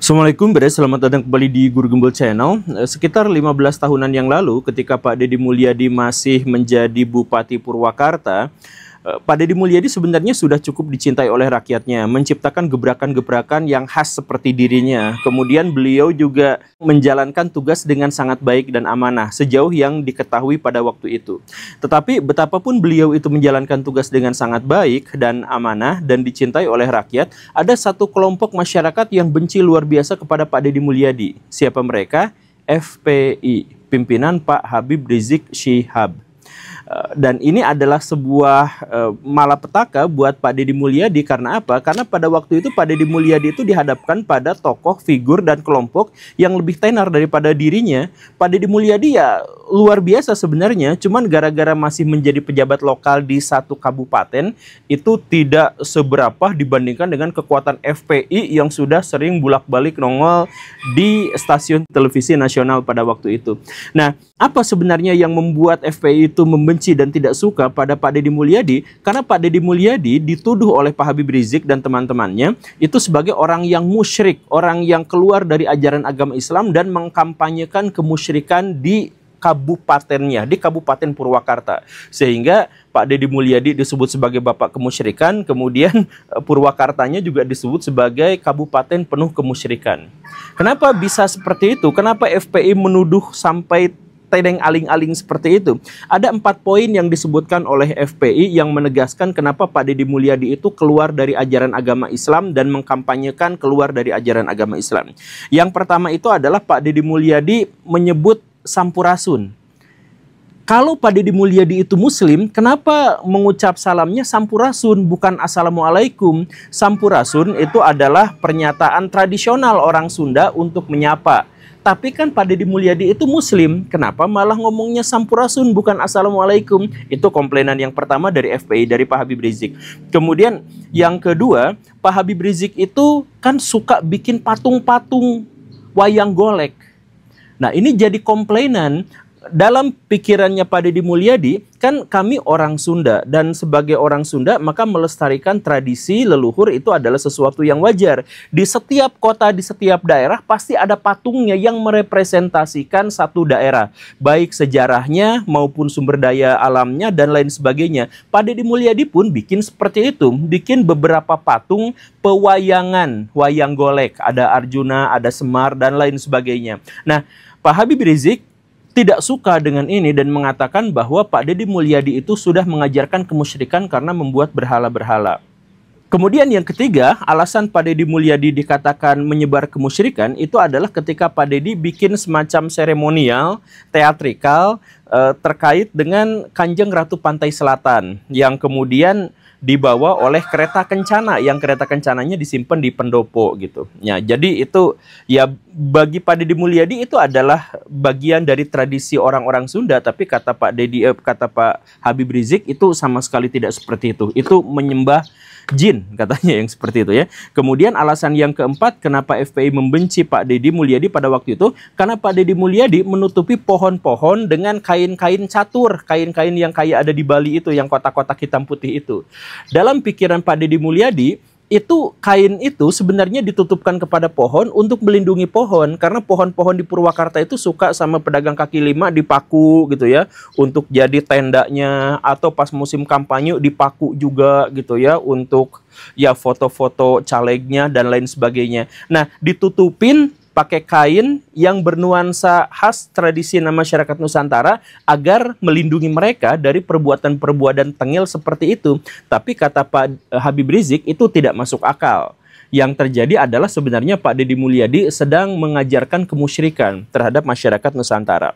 Assalamualaikum, selamat datang kembali di Guru Gembel Channel. Sekitar 15 tahunan yang lalu ketika Pak Deddy Mulyadi masih menjadi Bupati Purwakarta, Pak Deddy Mulyadi sebenarnya sudah cukup dicintai oleh rakyatnya, menciptakan gebrakan-gebrakan yang khas seperti dirinya. Kemudian beliau juga menjalankan tugas dengan sangat baik dan amanah sejauh yang diketahui pada waktu itu. Tetapi betapapun beliau itu menjalankan tugas dengan sangat baik dan amanah dan dicintai oleh rakyat, ada satu kelompok masyarakat yang benci luar biasa kepada Pak Deddy Mulyadi. Siapa mereka? FPI, pimpinan Pak Habib Rizik Syihab. Dan ini adalah sebuah malapetaka buat Pak Deddy Mulyadi. Karena apa? Karena pada waktu itu Pak Deddy Mulyadi itu dihadapkan pada tokoh, figur, dan kelompok yang lebih tenar daripada dirinya. Pak Deddy Mulyadi ya luar biasa sebenarnya, cuman gara-gara masih menjadi pejabat lokal di satu kabupaten, itu tidak seberapa dibandingkan dengan kekuatan FPI yang sudah sering bolak-balik nongol di stasiun televisi nasional pada waktu itu. Nah, apa sebenarnya yang membuat FPI itu membenci dan tidak suka pada Pak Deddy Mulyadi? Karena Pak Deddy Mulyadi dituduh oleh Pak Habib Rizik dan teman-temannya itu sebagai orang yang musyrik, orang yang keluar dari ajaran agama Islam dan mengkampanyekan kemusyrikan di kabupatennya, di Kabupaten Purwakarta. Sehingga Pak Deddy Mulyadi disebut sebagai bapak kemusyrikan, kemudian Purwakartanya juga disebut sebagai kabupaten penuh kemusyrikan. Kenapa bisa seperti itu? Kenapa FPI menuduh sampai tedeng aling-aling seperti itu? Ada 4 poin yang disebutkan oleh FPI yang menegaskan kenapa Pak Deddy Mulyadi itu keluar dari ajaran agama Islam dan mengkampanyekan keluar dari ajaran agama Islam. Yang pertama itu adalah Pak Deddy Mulyadi menyebut Sampurasun. Kalau Pak Deddy Mulyadi itu muslim, kenapa mengucap salamnya Sampurasun bukan Assalamualaikum? Sampurasun itu adalah pernyataan tradisional orang Sunda untuk menyapa. Tapi kan Pak Deddy Mulyadi itu muslim, kenapa malah ngomongnya Sampurasun bukan Assalamualaikum? Itu komplainan yang pertama dari FPI, dari Pak Habib Rizik. Kemudian yang kedua, Pak Habib Rizik itu kan suka bikin patung-patung wayang golek. Nah, ini jadi komplainan. Dalam pikirannya Pak Deddy Mulyadi, kan kami orang Sunda, dan sebagai orang Sunda maka melestarikan tradisi leluhur itu adalah sesuatu yang wajar. Di setiap kota, di setiap daerah pasti ada patungnya yang merepresentasikan satu daerah, baik sejarahnya maupun sumber daya alamnya dan lain sebagainya. Pak Deddy Mulyadi pun bikin seperti itu, bikin beberapa patung pewayangan, wayang golek, ada Arjuna, ada Semar dan lain sebagainya. Nah, Pak Habib Rizik tidak suka dengan ini dan mengatakan bahwa Pak Deddy Mulyadi itu sudah mengajarkan kemusyrikan karena membuat berhala-berhala. Kemudian yang ketiga, alasan Pak Deddy Mulyadi dikatakan menyebar kemusyrikan itu adalah ketika Pak Deddy bikin semacam seremonial, teatrikal terkait dengan Kanjeng Ratu Pantai Selatan yang kemudian dibawa oleh kereta kencana, yang kereta kencananya disimpan di pendopo gitu. Ya, jadi itu ya bagi Pak Deddy Mulyadi itu adalah bagian dari tradisi orang-orang Sunda, tapi kata Pak Habib Rizik itu sama sekali tidak seperti itu. Itu menyembah jin katanya yang seperti itu ya. Kemudian alasan yang keempat kenapa FPI membenci Pak Deddy Mulyadi pada waktu itu, karena Pak Deddy Mulyadi menutupi pohon-pohon dengan kain-kain catur, kain-kain yang kayak ada di Bali itu, yang kotak-kotak hitam putih itu. Dalam pikiran Pak Deddy Mulyadi, itu kain itu sebenarnya ditutupkan kepada pohon untuk melindungi pohon, karena pohon-pohon di Purwakarta itu suka sama pedagang kaki lima dipaku gitu ya, untuk jadi tendanya, atau pas musim kampanye dipaku juga gitu ya, untuk ya foto-foto calegnya dan lain sebagainya. Nah, ditutupin pakai kain yang bernuansa khas tradisi masyarakat Nusantara agar melindungi mereka dari perbuatan-perbuatan tengil seperti itu. Tapi kata Pak Habib Rizik itu tidak masuk akal. Yang terjadi adalah sebenarnya Pak Deddy Mulyadi sedang mengajarkan kemusyrikan terhadap masyarakat Nusantara.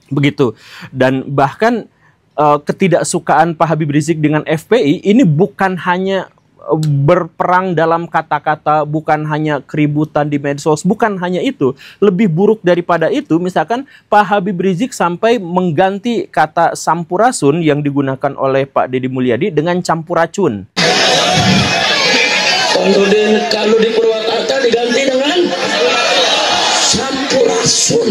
Begitu. Dan bahkan ketidaksukaan Pak Habib Rizik dengan FPI ini bukan hanya berperang dalam kata-kata, bukan hanya keributan di medsos, bukan hanya itu. Lebih buruk daripada itu, misalkan Pak Habib Rizik sampai mengganti kata Sampurasun yang digunakan oleh Pak Deddy Mulyadi dengan campuracun. Kalau di Purwakarta diganti dengan Sampurasun.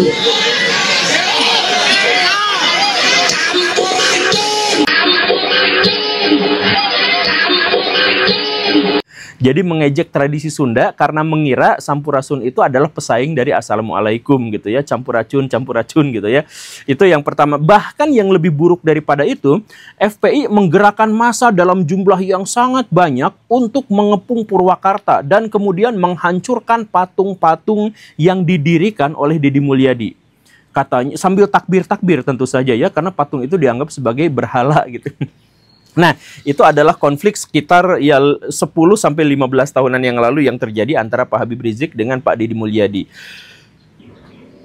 Jadi mengejek tradisi Sunda karena mengira Sampurasun itu adalah pesaing dari Assalamualaikum gitu ya, campur racun gitu ya. Itu yang pertama. Bahkan yang lebih buruk daripada itu, FPI menggerakkan massa dalam jumlah yang sangat banyak untuk mengepung Purwakarta dan kemudian menghancurkan patung-patung yang didirikan oleh Deddy Mulyadi. Katanya sambil takbir-takbir tentu saja ya, karena patung itu dianggap sebagai berhala gitu. Nah, itu adalah konflik sekitar ya 10-15 tahunan yang lalu yang terjadi antara Pak Habib Rizik dengan Pak Deddy Mulyadi.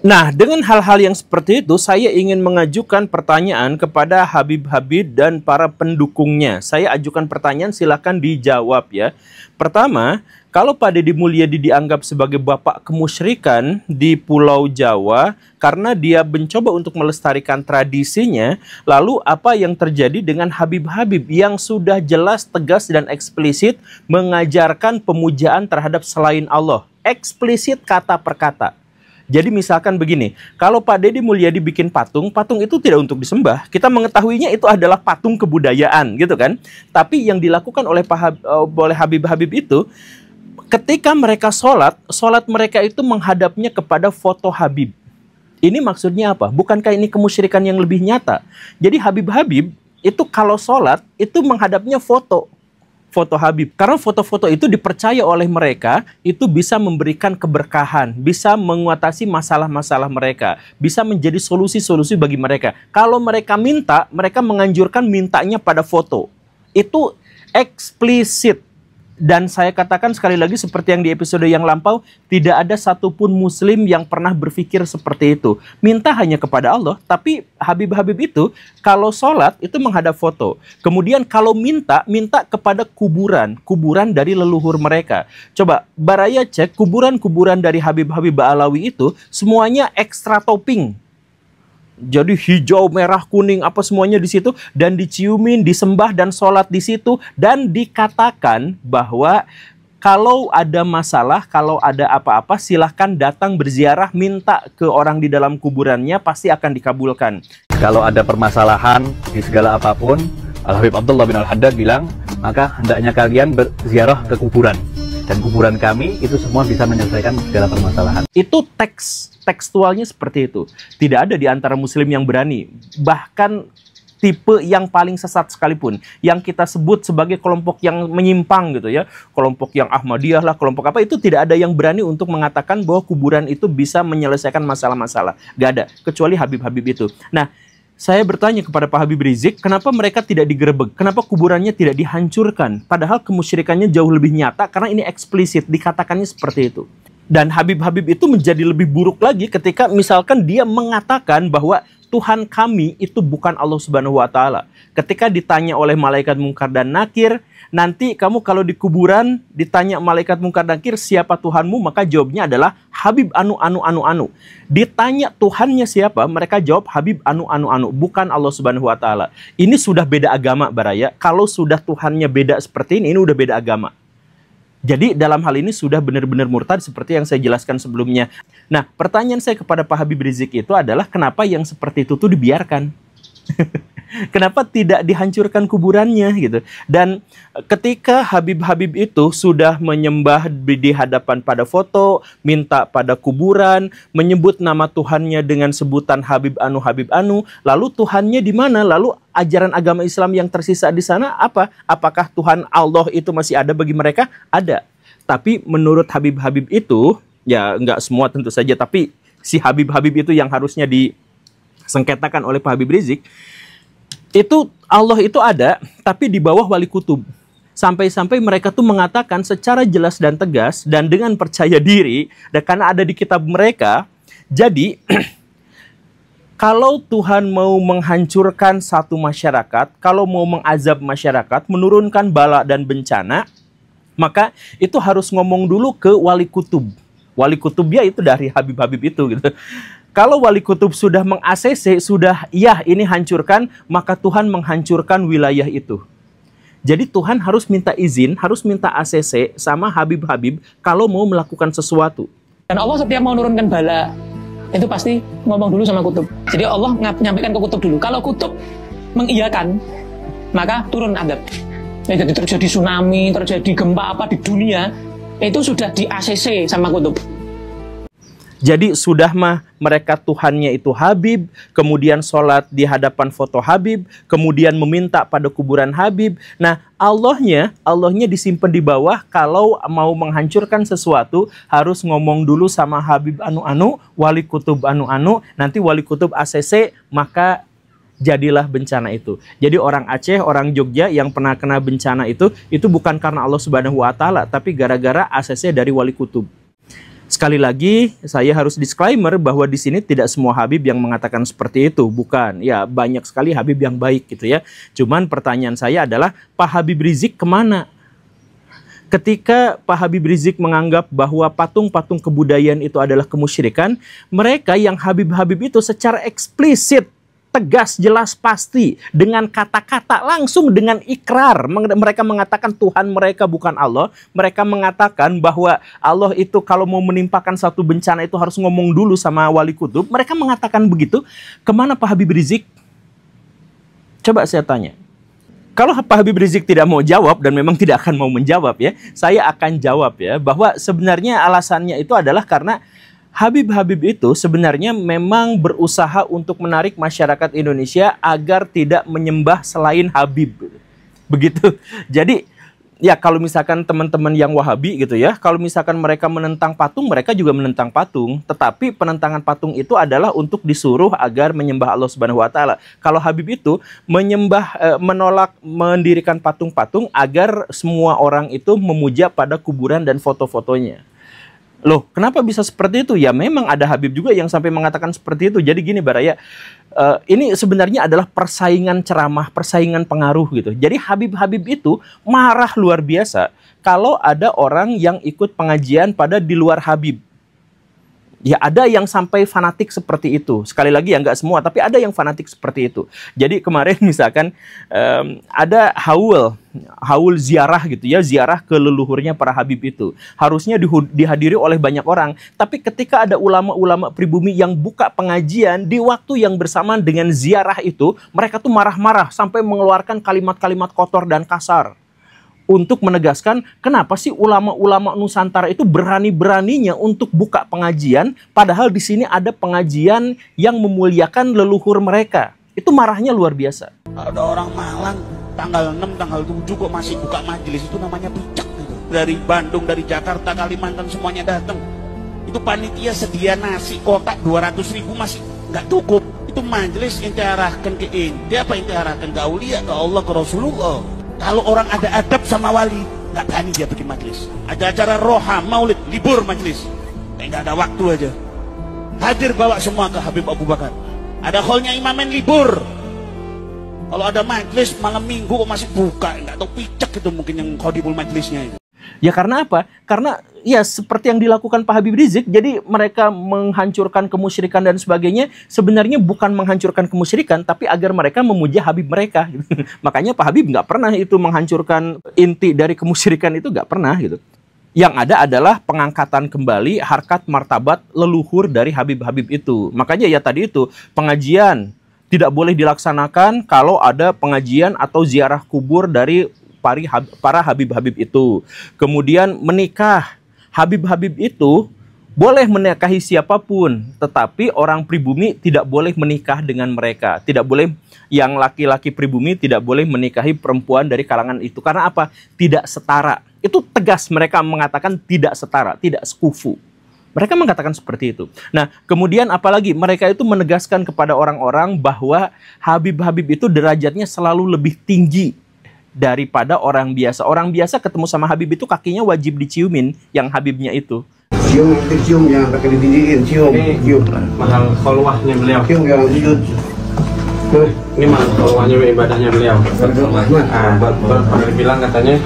Nah, dengan hal-hal yang seperti itu, saya ingin mengajukan pertanyaan kepada Habib-Habib dan para pendukungnya. Saya ajukan pertanyaan, silakan dijawab ya. Pertama, kalau Pak Deddy Mulyadi dianggap sebagai bapak kemusyrikan di Pulau Jawa karena dia mencoba untuk melestarikan tradisinya, lalu apa yang terjadi dengan Habib-Habib yang sudah jelas, tegas, dan eksplisit mengajarkan pemujaan terhadap selain Allah? Eksplisit kata per kata. Jadi misalkan begini, kalau Pak Deddy Mulyadi bikin patung, patung itu tidak untuk disembah. Kita mengetahuinya itu adalah patung kebudayaan gitu kan. Tapi yang dilakukan oleh Habib-Habib itu, ketika mereka sholat mereka itu menghadapnya kepada foto Habib. Ini maksudnya apa? Bukankah ini kemusyrikan yang lebih nyata? Jadi Habib-Habib itu kalau sholat itu menghadapnya foto Habib. Karena foto-foto itu dipercaya oleh mereka itu bisa memberikan keberkahan, bisa mengatasi masalah-masalah mereka, bisa menjadi solusi-solusi bagi mereka. Kalau mereka minta, mereka menganjurkan mintanya pada foto. Itu eksplisit. Dan saya katakan sekali lagi seperti yang di episode yang lampau, tidak ada satupun muslim yang pernah berpikir seperti itu. Minta hanya kepada Allah, tapi Habib-Habib itu kalau sholat itu menghadap foto. Kemudian kalau minta kepada kuburan dari leluhur mereka. Coba Baraya cek kuburan-kuburan dari Habib-Habib Ba'alawi itu semuanya ekstra topping. Jadi hijau, merah, kuning, apa semuanya di situ, dan diciumin, disembah dan sholat di situ, dan dikatakan bahwa kalau ada masalah, kalau ada apa-apa, silahkan datang berziarah, minta ke orang di dalam kuburannya, pasti akan dikabulkan. Kalau ada permasalahan di segala apapun, Al-Habib Abdullah bin Al-Haddad bilang, maka hendaknya kalian berziarah ke kuburan. Dan kuburan kami itu semua bisa menyelesaikan segala permasalahan. Itu tekstualnya seperti itu. Tidak ada di antara muslim yang berani. Bahkan tipe yang paling sesat sekalipun, yang kita sebut sebagai kelompok yang menyimpang gitu ya, kelompok yang Ahmadiyah lah, kelompok apa, itu tidak ada yang berani untuk mengatakan bahwa kuburan itu bisa menyelesaikan masalah-masalah. Gak ada, kecuali Habib-Habib itu. Nah, saya bertanya kepada Pak Habib Rizik, kenapa mereka tidak digerebek? Kenapa kuburannya tidak dihancurkan? Padahal kemusyrikannya jauh lebih nyata karena ini eksplisit, dikatakannya seperti itu. Dan Habib-Habib itu menjadi lebih buruk lagi ketika misalkan dia mengatakan bahwa Tuhan kami itu bukan Allah Subhanahu wa Ta'ala. Ketika ditanya oleh malaikat Munkar dan Nakir, nanti kamu kalau di kuburan ditanya malaikat Munkar dan Nakir siapa Tuhanmu, maka jawabnya adalah Habib anu. Ditanya Tuhannya siapa, mereka jawab Habib anu, bukan Allah Subhanahu wa Ta'ala. Ini sudah beda agama, Baraya. Kalau sudah Tuhannya beda seperti ini udah beda agama. Jadi dalam hal ini sudah benar-benar murtad seperti yang saya jelaskan sebelumnya. Nah, pertanyaan saya kepada Pak Habib Rizik itu adalah kenapa yang seperti itu tuh dibiarkan? Kenapa tidak dihancurkan kuburannya gitu? Dan ketika Habib-Habib itu sudah menyembah di hadapan pada foto, minta pada kuburan, menyebut nama Tuhannya dengan sebutan Habib anu, lalu Tuhannya di mana? Lalu ajaran agama Islam yang tersisa di sana apa? Apakah Tuhan Allah itu masih ada bagi mereka? Ada. Tapi menurut Habib-Habib itu, ya nggak semua tentu saja, tapi si Habib-Habib itu yang harusnya disengketakan oleh Pak Habib Rizik, itu Allah itu ada, tapi di bawah wali kutub. Sampai-sampai mereka tuh mengatakan secara jelas dan tegas, dan dengan percaya diri, dan karena ada di kitab mereka, jadi kalau Tuhan mau menghancurkan satu masyarakat, kalau mau mengazab masyarakat, menurunkan bala dan bencana, maka itu harus ngomong dulu ke wali kutub. Wali kutubnya itu dari Habib-Habib itu gitu. Kalau wali kutub sudah meng-ACC, sudah ya ini hancurkan, maka Tuhan menghancurkan wilayah itu. Jadi Tuhan harus minta izin, harus minta ACC sama Habib-Habib kalau mau melakukan sesuatu. Dan Allah setiap mau menurunkan bala, itu pasti ngomong dulu sama kutub. Jadi Allah nyampaikan ke kutub dulu. Kalau kutub mengiyakan, maka turun adab. jadi terjadi tsunami, terjadi gempa apa di dunia, itu sudah di ACC sama kutub. Jadi sudah mah mereka Tuhannya itu Habib, kemudian sholat di hadapan foto Habib, kemudian meminta pada kuburan Habib. Nah, Allahnya disimpan di bawah. Kalau mau menghancurkan sesuatu harus ngomong dulu sama Habib anu-anu, wali kutub anu-anu, nanti wali kutub ACC, maka jadilah bencana itu. Jadi orang Aceh, orang Jogja yang pernah kena bencana itu bukan karena Allah Subhanahu wa Ta'ala, tapi gara-gara ACC dari wali kutub. Sekali lagi, saya harus disclaimer bahwa di sini tidak semua Habib yang mengatakan seperti itu. Bukan, ya banyak sekali Habib yang baik gitu ya. Cuman pertanyaan saya adalah, Pak Habib Rizik kemana? Ketika Pak Habib Rizik menganggap bahwa patung-patung kebudayaan itu adalah kemusyrikan, mereka yang Habib-Habib itu secara eksplisit, tegas, jelas, pasti, dengan kata-kata, langsung dengan ikrar. Mereka mengatakan Tuhan mereka bukan Allah. Mereka mengatakan bahwa Allah itu kalau mau menimpakan satu bencana itu harus ngomong dulu sama wali kutub. Mereka mengatakan begitu. Kemana Pak Habib Rizik? Coba saya tanya. Kalau Pak Habib Rizik tidak mau jawab, dan memang tidak akan mau menjawab ya, saya akan jawab ya, bahwa sebenarnya alasannya itu adalah karena Habib-Habib itu sebenarnya memang berusaha untuk menarik masyarakat Indonesia agar tidak menyembah selain Habib. Begitu. Jadi, ya kalau misalkan teman-teman yang Wahabi gitu ya, kalau misalkan mereka menentang patung, mereka juga menentang patung. Tetapi penentangan patung itu adalah untuk disuruh agar menyembah Allah Subhanahu wa Ta'ala. Kalau Habib itu menolak mendirikan patung-patung agar semua orang itu memuja pada kuburan dan foto-fotonya. Loh, kenapa bisa seperti itu? Ya memang ada Habib juga yang sampai mengatakan seperti itu. Jadi gini Baraya, ini sebenarnya adalah persaingan ceramah, persaingan pengaruh gitu. Jadi Habib-Habib itu marah luar biasa kalau ada orang yang ikut pengajian pada di luar Habib. Ya ada yang sampai fanatik seperti itu. Sekali lagi ya nggak semua, tapi ada yang fanatik seperti itu. Jadi kemarin misalkan ada haul ziarah gitu ya, ziarah ke leluhurnya para Habib itu. Harusnya dihadiri oleh banyak orang. Tapi ketika ada ulama-ulama pribumi yang buka pengajian di waktu yang bersamaan dengan ziarah itu, mereka tuh marah-marah sampai mengeluarkan kalimat-kalimat kotor dan kasar. Untuk menegaskan kenapa sih ulama-ulama Nusantara itu berani-beraninya untuk buka pengajian, padahal di sini ada pengajian yang memuliakan leluhur mereka. Itu marahnya luar biasa. Ada orang Malang tanggal 6, tanggal 7 kok masih buka majelis, itu namanya picak gitu. Dari Bandung, dari Jakarta, Kalimantan semuanya datang. Itu panitia sedia nasi kotak 200.000 masih nggak cukup. Itu majelis ente arahkan ke ente, apa ente arahkan ke aulia, ke Allah, ke Rasulullah. Kalau orang ada adab sama wali, nggak berani dia bikin majelis. Ada acara roha, maulid, libur majelis. Nggak ada waktu aja. Hadir bawa semua ke Habib Abu Bakar. Ada hallnya imamen libur. Kalau ada majelis malam minggu kok masih buka, nggak tahu picak itu mungkin yang khodibul majelisnya itu. Ya karena apa? Karena ya seperti yang dilakukan Pak Habib Rizik, jadi mereka menghancurkan kemusyrikan dan sebagainya, sebenarnya bukan menghancurkan kemusyrikan, tapi agar mereka memuja Habib mereka. Makanya Pak Habib nggak pernah itu menghancurkan inti dari kemusyrikan itu, nggak pernah gitu. Yang ada adalah pengangkatan kembali harkat martabat leluhur dari Habib-Habib itu. Makanya ya tadi itu, pengajian tidak boleh dilaksanakan kalau ada pengajian atau ziarah kubur dari para Habib-Habib itu. Kemudian menikah, Habib-Habib itu boleh menikahi siapapun, tetapi orang pribumi tidak boleh menikah dengan mereka. Tidak boleh, yang laki-laki pribumi tidak boleh menikahi perempuan dari kalangan itu. Karena apa? Tidak setara. Itu tegas mereka mengatakan tidak setara, tidak sekufu. Mereka mengatakan seperti itu. Nah, kemudian apalagi mereka itu menegaskan kepada orang-orang bahwa Habib-Habib itu derajatnya selalu lebih tinggi daripada orang biasa. Orang biasa ketemu sama Habib itu kakinya wajib diciumin, yang Habibnya itu. Cium yang pakai ditindihin, cium. Mahal kholwahnya beliau. Cium yang sujud. Ini mahal kholwahnya ibadahnya beliau. Pernah dibilang katanya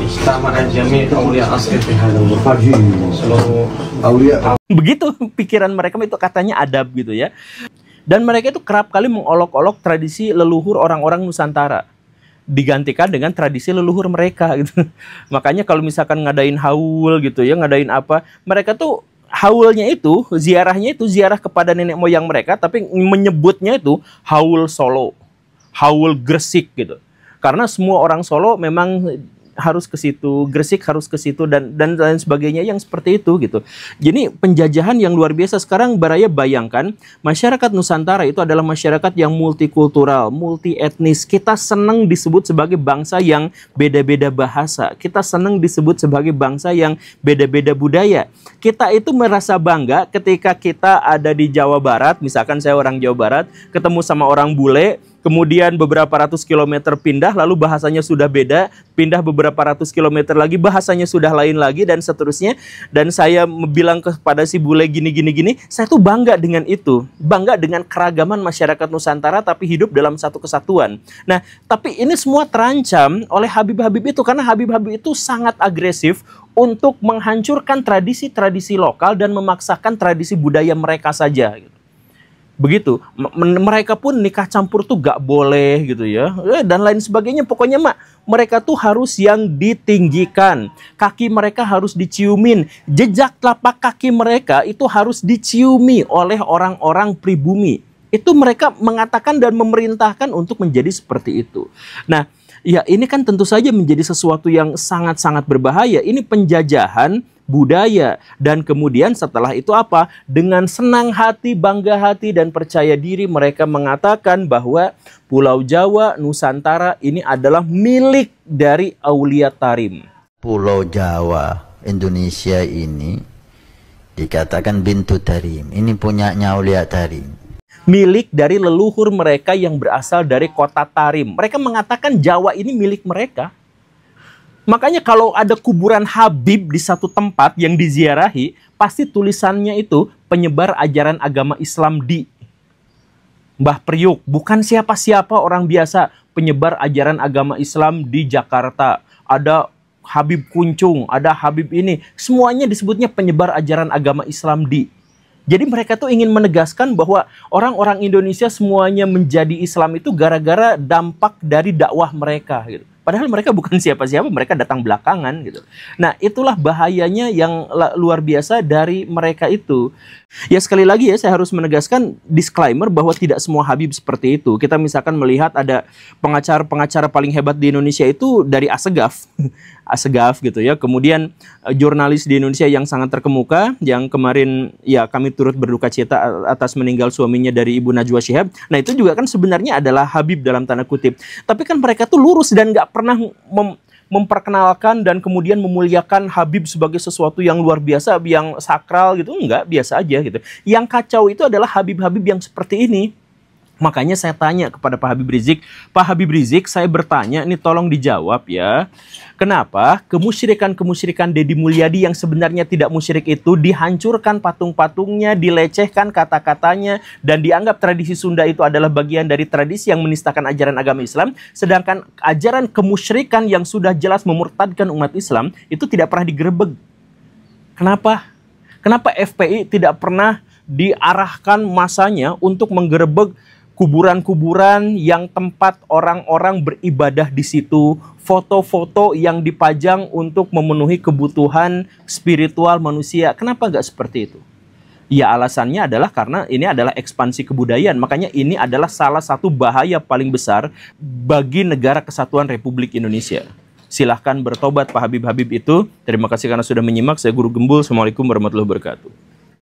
Istama ajami aulia asri fi hadzal haji. Seluruh aulia. Begitu pikiran mereka itu katanya adab gitu ya. Dan mereka itu kerap kali mengolok-olok tradisi leluhur orang-orang Nusantara, digantikan dengan tradisi leluhur mereka gitu. Makanya kalau misalkan ngadain haul gitu ya, ngadain apa, mereka tuh haulnya itu, ziarahnya itu ziarah kepada nenek moyang mereka, tapi menyebutnya itu haul Solo, haul Gresik gitu. Karena semua orang Solo memang harus ke situ, Gresik harus ke situ, dan lain sebagainya yang seperti itu gitu. Jadi penjajahan yang luar biasa. Sekarang Baraya bayangkan, masyarakat Nusantara itu adalah masyarakat yang multikultural, multi etnis. Kita senang disebut sebagai bangsa yang beda-beda bahasa. Kita senang disebut sebagai bangsa yang beda-beda budaya. Kita itu merasa bangga ketika kita ada di Jawa Barat, misalkan saya orang Jawa Barat, ketemu sama orang bule, kemudian beberapa ratus kilometer pindah, lalu bahasanya sudah beda, pindah beberapa ratus kilometer lagi, bahasanya sudah lain lagi, dan seterusnya. Dan saya bilang kepada si bule gini, saya tuh bangga dengan itu. Bangga dengan keragaman masyarakat Nusantara, tapi hidup dalam satu kesatuan. Nah, tapi ini semua terancam oleh Habib-Habib itu, karena Habib-Habib itu sangat agresif untuk menghancurkan tradisi-tradisi lokal dan memaksakan tradisi budaya mereka saja. Begitu, mereka pun nikah campur tuh gak boleh gitu ya, dan lain sebagainya. Pokoknya mereka tuh harus yang ditinggikan, kaki mereka harus diciumin, jejak telapak kaki mereka itu harus diciumi oleh orang-orang pribumi. Itu mereka mengatakan dan memerintahkan untuk menjadi seperti itu. Nah, ya ini kan tentu saja menjadi sesuatu yang sangat-sangat berbahaya. Ini penjajahan budaya, dan kemudian setelah itu apa? Dengan senang hati, bangga hati, dan percaya diri mereka mengatakan bahwa Pulau Jawa, Nusantara ini adalah milik dari Aulia Tarim. Pulau Jawa, Indonesia ini dikatakan Bintu Tarim, ini punyanya Aulia Tarim. Milik dari leluhur mereka yang berasal dari kota Tarim. Mereka mengatakan Jawa ini milik mereka. Makanya kalau ada kuburan Habib di satu tempat yang diziarahi, pasti tulisannya itu penyebar ajaran agama Islam di Mbah Priuk. Bukan siapa-siapa, orang biasa. Penyebar ajaran agama Islam di Jakarta. Ada Habib Kuncung, ada Habib ini. Semuanya disebutnya penyebar ajaran agama Islam di. Jadi mereka tuh ingin menegaskan bahwa orang-orang Indonesia semuanya menjadi Islam itu gara-gara dampak dari dakwah mereka gitu. Padahal mereka bukan siapa-siapa, mereka datang belakangan gitu. Nah, itulah bahayanya yang luar biasa dari mereka itu. Ya sekali lagi ya, saya harus menegaskan disclaimer bahwa tidak semua Habib seperti itu. Kita misalkan melihat ada pengacara-pengacara paling hebat di Indonesia itu dari Assegaf. Assegaf gitu ya. Kemudian jurnalis di Indonesia yang sangat terkemuka, yang kemarin ya kami turut berduka cita atas meninggal suaminya dari Ibu Najwa Shihab. Nah, itu juga kan sebenarnya adalah Habib dalam tanda kutip. Tapi kan mereka tuh lurus dan nggak pernah memperkenalkan dan kemudian memuliakan Habib sebagai sesuatu yang luar biasa, yang sakral gitu. Enggak, biasa aja gitu. Yang kacau itu adalah Habib-Habib yang seperti ini. Makanya saya tanya kepada Pak Habib Rizik, Pak Habib Rizik, saya bertanya, ini tolong dijawab ya. Kenapa kemusyrikan-kemusyrikan Deddy Mulyadi yang sebenarnya tidak musyrik itu dihancurkan patung-patungnya, dilecehkan kata-katanya, dan dianggap tradisi Sunda itu adalah bagian dari tradisi yang menistakan ajaran agama Islam, sedangkan ajaran kemusyrikan yang sudah jelas memurtadkan umat Islam itu tidak pernah digerebek. Kenapa? Kenapa FPI tidak pernah diarahkan masanya untuk menggerebek kuburan-kuburan yang tempat orang-orang beribadah di situ, foto-foto yang dipajang untuk memenuhi kebutuhan spiritual manusia? Kenapa nggak seperti itu? Ya alasannya adalah karena ini adalah ekspansi kebudayaan. Makanya ini adalah salah satu bahaya paling besar bagi negara kesatuan Republik Indonesia. Silahkan bertobat Pak Habib-Habib itu. Terima kasih karena sudah menyimak. Saya Guru Gembul. Assalamualaikum warahmatullahi wabarakatuh.